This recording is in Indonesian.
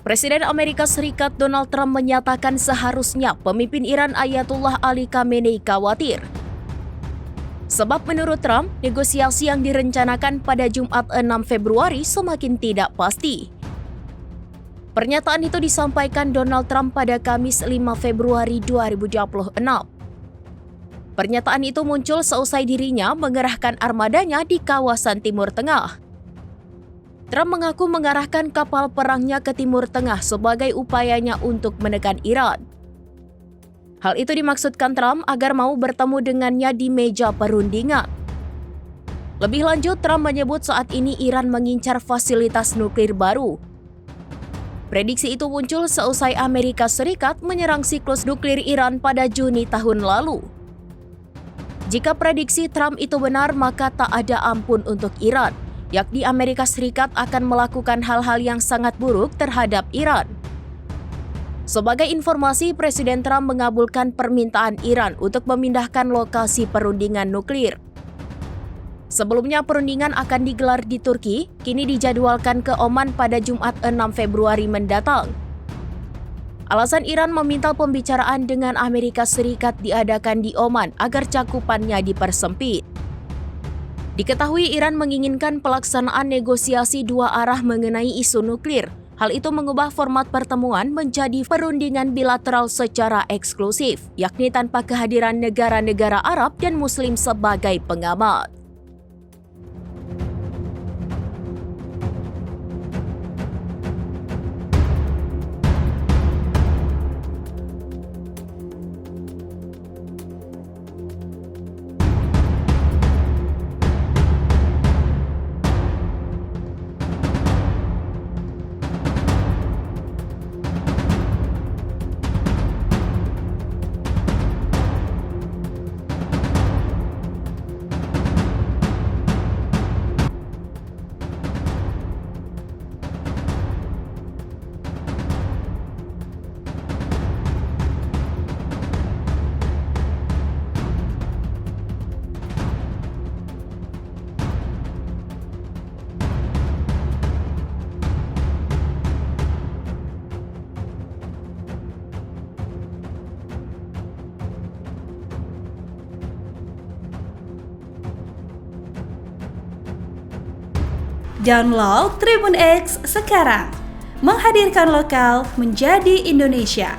Presiden Amerika Serikat Donald Trump menyatakan seharusnya pemimpin Iran Ayatollah Ali Khamenei khawatir. Sebab menurut Trump, negosiasi yang direncanakan pada Jumat 6 Februari semakin tidak pasti. Pernyataan itu disampaikan Donald Trump pada Kamis 5 Februari 2026. Pernyataan itu muncul seusai dirinya mengerahkan armadanya di kawasan Timur Tengah. Trump mengaku mengarahkan kapal perangnya ke Timur Tengah sebagai upayanya untuk menekan Iran. Hal itu dimaksudkan Trump agar mau bertemu dengannya di meja perundingan. Lebih lanjut, Trump menyebut saat ini Iran mengincar fasilitas nuklir baru. Prediksi itu muncul seusai Amerika Serikat menyerang siklus nuklir Iran pada Juni tahun lalu. Jika prediksi Trump itu benar, maka tak ada ampun untuk Iran, yakni Amerika Serikat akan melakukan hal-hal yang sangat buruk terhadap Iran. Sebagai informasi, Presiden Trump mengabulkan permintaan Iran untuk memindahkan lokasi perundingan nuklir. Sebelumnya perundingan akan digelar di Turki, kini dijadwalkan ke Oman pada Jumat 6 Februari mendatang. Alasan Iran meminta pembicaraan dengan Amerika Serikat diadakan di Oman agar cakupannya dipersempit. Diketahui Iran menginginkan pelaksanaan negosiasi dua arah mengenai isu nuklir. Hal itu mengubah format pertemuan menjadi perundingan bilateral secara eksklusif, yakni tanpa kehadiran negara-negara Arab dan Muslim sebagai pengamat. Download Tribun X sekarang, menghadirkan lokal menjadi Indonesia.